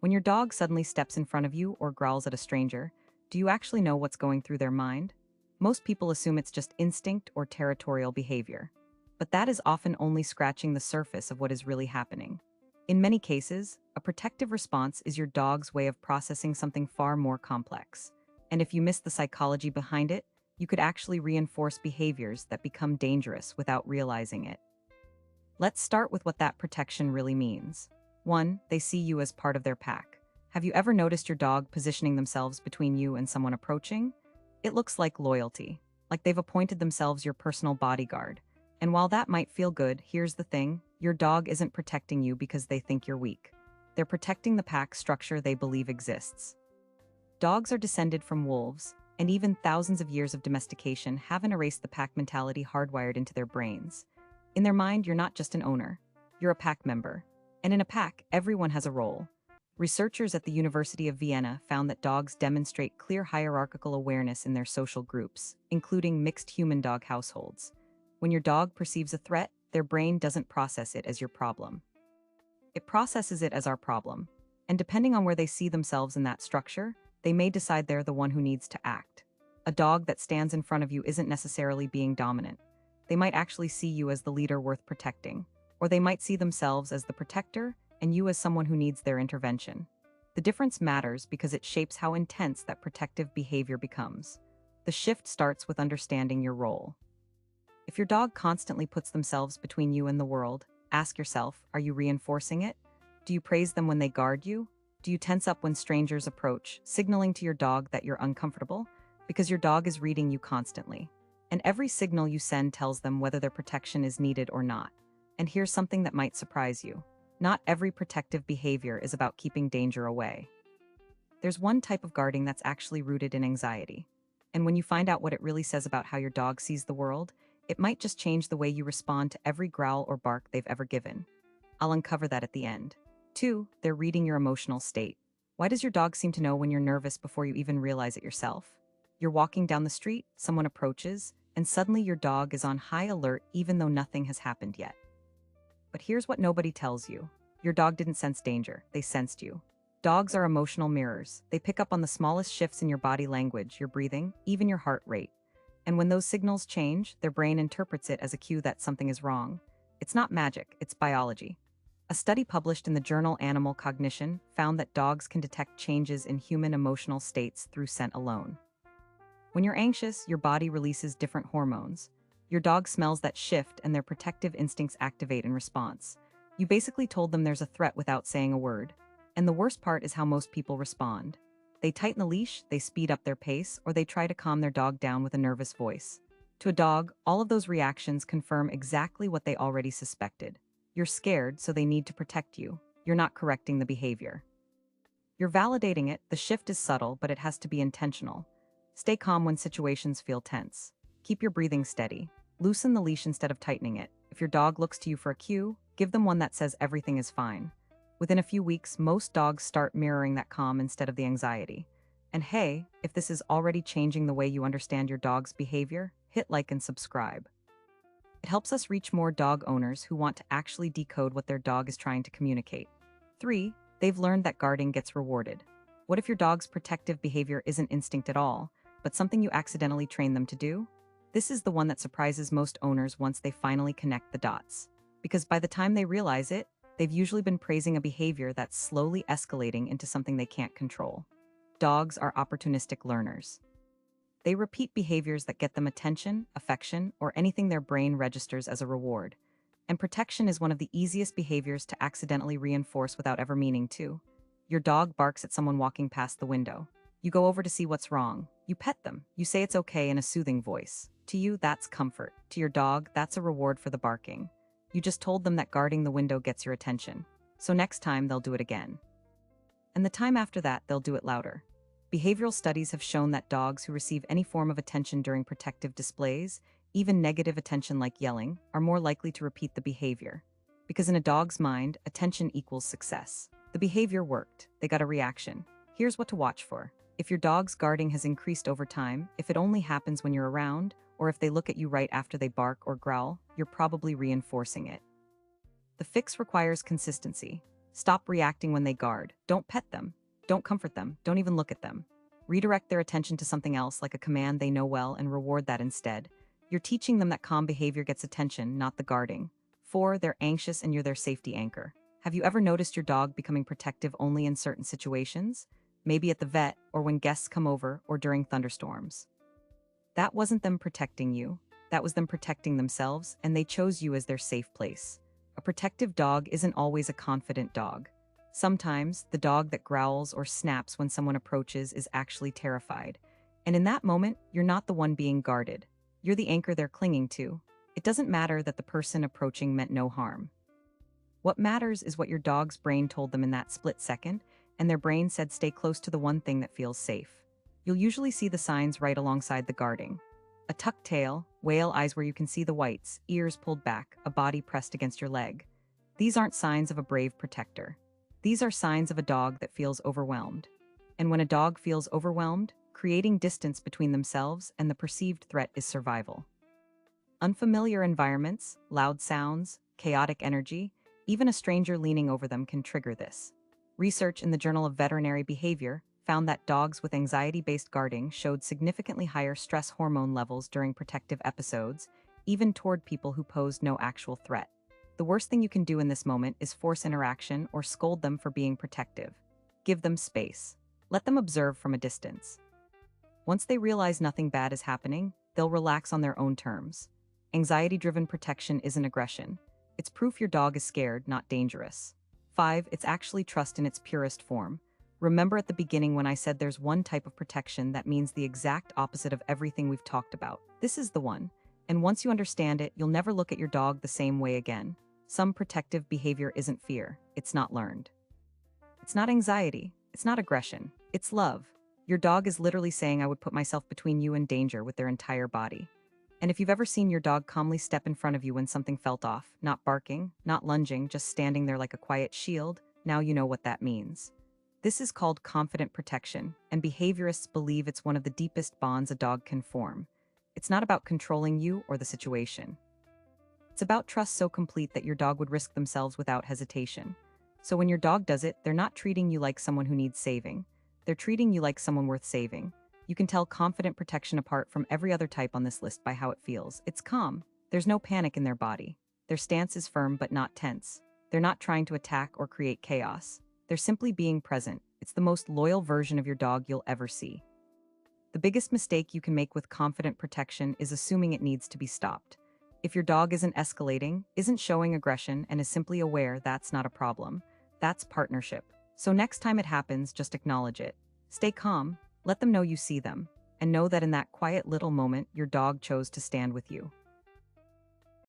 When your dog suddenly steps in front of you or growls at a stranger, do you actually know what's going through their mind? Most people assume it's just instinct or territorial behavior. But that is often only scratching the surface of what is really happening. In many cases, a protective response is your dog's way of processing something far more complex. And if you miss the psychology behind it, you could actually reinforce behaviors that become dangerous without realizing it. Let's start with what that protection really means. 1. They see you as part of their pack. Have you ever noticed your dog positioning themselves between you and someone approaching? It looks like loyalty, like they've appointed themselves your personal bodyguard. And while that might feel good, here's the thing: your dog isn't protecting you because they think you're weak. They're protecting the pack structure they believe exists. Dogs are descended from wolves, and even thousands of years of domestication haven't erased the pack mentality hardwired into their brains. In their mind, you're not just an owner, you're a pack member. And in a pack, everyone has a role. Researchers at the University of Vienna found that dogs demonstrate clear hierarchical awareness in their social groups, including mixed human-dog households. When your dog perceives a threat, their brain doesn't process it as your problem. It processes it as our problem. And depending on where they see themselves in that structure, they may decide they're the one who needs to act. A dog that stands in front of you isn't necessarily being dominant. They might actually see you as the leader worth protecting, or they might see themselves as the protector and you as someone who needs their intervention. The difference matters because it shapes how intense that protective behavior becomes. The shift starts with understanding your role. If your dog constantly puts themselves between you and the world, ask yourself, are you reinforcing it? Do you praise them when they guard you? Do you tense up when strangers approach, signaling to your dog that you're uncomfortable? Because your dog is reading you constantly. And every signal you send tells them whether their protection is needed or not. And here's something that might surprise you. Not every protective behavior is about keeping danger away. There's one type of guarding that's actually rooted in anxiety. And when you find out what it really says about how your dog sees the world, it might just change the way you respond to every growl or bark they've ever given. I'll uncover that at the end. 2. They're reading your emotional state. Why does your dog seem to know when you're nervous before you even realize it yourself? You're walking down the street, someone approaches, and suddenly your dog is on high alert even though nothing has happened yet. But here's what nobody tells you. Your dog didn't sense danger, they sensed you. Dogs are emotional mirrors. They pick up on the smallest shifts in your body language, your breathing, even your heart rate. And when those signals change, their brain interprets it as a cue that something is wrong. It's not magic, it's biology. A study published in the journal Animal Cognition found that dogs can detect changes in human emotional states through scent alone. When you're anxious, your body releases different hormones. Your dog smells that shift and their protective instincts activate in response. You basically told them there's a threat without saying a word. And the worst part is how most people respond. They tighten the leash, they speed up their pace, or they try to calm their dog down with a nervous voice. To a dog, all of those reactions confirm exactly what they already suspected. You're scared, so they need to protect you. You're not correcting the behavior. You're validating it. The shift is subtle, but it has to be intentional. Stay calm when situations feel tense. Keep your breathing steady. Loosen the leash instead of tightening it. If your dog looks to you for a cue, give them one that says everything is fine. Within a few weeks, most dogs start mirroring that calm instead of the anxiety. And hey, if this is already changing the way you understand your dog's behavior, hit like and subscribe. It helps us reach more dog owners who want to actually decode what their dog is trying to communicate. 3. They've learned that guarding gets rewarded. What if your dog's protective behavior isn't instinct at all, but something you accidentally train them to do? This is the one that surprises most owners once they finally connect the dots. Because by the time they realize it, they've usually been praising a behavior that's slowly escalating into something they can't control. Dogs are opportunistic learners. They repeat behaviors that get them attention, affection, or anything their brain registers as a reward. And protection is one of the easiest behaviors to accidentally reinforce without ever meaning to. Your dog barks at someone walking past the window. You go over to see what's wrong. You pet them. You say it's okay in a soothing voice. To you, that's comfort. To your dog, that's a reward for the barking. You just told them that guarding the window gets your attention. So next time, they'll do it again. And the time after that, they'll do it louder. Behavioral studies have shown that dogs who receive any form of attention during protective displays, even negative attention like yelling, are more likely to repeat the behavior. Because in a dog's mind, attention equals success. The behavior worked. They got a reaction. Here's what to watch for. If your dog's guarding has increased over time, if it only happens when you're around, or if they look at you right after they bark or growl, you're probably reinforcing it. The fix requires consistency. Stop reacting when they guard. Don't pet them. Don't comfort them. Don't even look at them. Redirect their attention to something else, like a command they know well, and reward that instead. You're teaching them that calm behavior gets attention, not the guarding. 4. They're anxious and you're their safety anchor. Have you ever noticed your dog becoming protective only in certain situations? Maybe at the vet, or when guests come over, or during thunderstorms. That wasn't them protecting you. That was them protecting themselves, and they chose you as their safe place. A protective dog isn't always a confident dog. Sometimes, the dog that growls or snaps when someone approaches is actually terrified. And in that moment, you're not the one being guarded. You're the anchor they're clinging to. It doesn't matter that the person approaching meant no harm. What matters is what your dog's brain told them in that split second, and their brain said stay close to the one thing that feels safe. You'll usually see the signs right alongside the guarding. A tucked tail, whale eyes where you can see the whites, ears pulled back, a body pressed against your leg. These aren't signs of a brave protector. These are signs of a dog that feels overwhelmed. And when a dog feels overwhelmed, creating distance between themselves and the perceived threat is survival. Unfamiliar environments, loud sounds, chaotic energy, even a stranger leaning over them can trigger this. Research in the Journal of Veterinary Behavior found that dogs with anxiety-based guarding showed significantly higher stress hormone levels during protective episodes, even toward people who posed no actual threat. The worst thing you can do in this moment is force interaction or scold them for being protective. Give them space. Let them observe from a distance. Once they realize nothing bad is happening, they'll relax on their own terms. Anxiety-driven protection isn't aggression. It's proof your dog is scared, not dangerous. 5. It's actually trust in its purest form. Remember at the beginning when I said there's one type of protection that means the exact opposite of everything we've talked about. This is the one. And once you understand it, you'll never look at your dog the same way again. Some protective behavior isn't fear. It's not learned. It's not anxiety. It's not aggression. It's love. Your dog is literally saying, I would put myself between you and danger with their entire body. And if you've ever seen your dog calmly step in front of you when something felt off, not barking, not lunging, just standing there like a quiet shield, now you know what that means. This is called confident protection, and behaviorists believe it's one of the deepest bonds a dog can form. It's not about controlling you or the situation. It's about trust so complete that your dog would risk themselves without hesitation. So when your dog does it, they're not treating you like someone who needs saving. They're treating you like someone worth saving. You can tell confident protection apart from every other type on this list by how it feels. It's calm. There's no panic in their body. Their stance is firm but not tense. They're not trying to attack or create chaos. They're simply being present. It's the most loyal version of your dog you'll ever see. The biggest mistake you can make with confident protection is assuming it needs to be stopped. If your dog isn't escalating, isn't showing aggression, and is simply aware, that's not a problem. That's partnership. So next time it happens, just acknowledge it. Stay calm, let them know you see them, and know that in that quiet little moment, your dog chose to stand with you.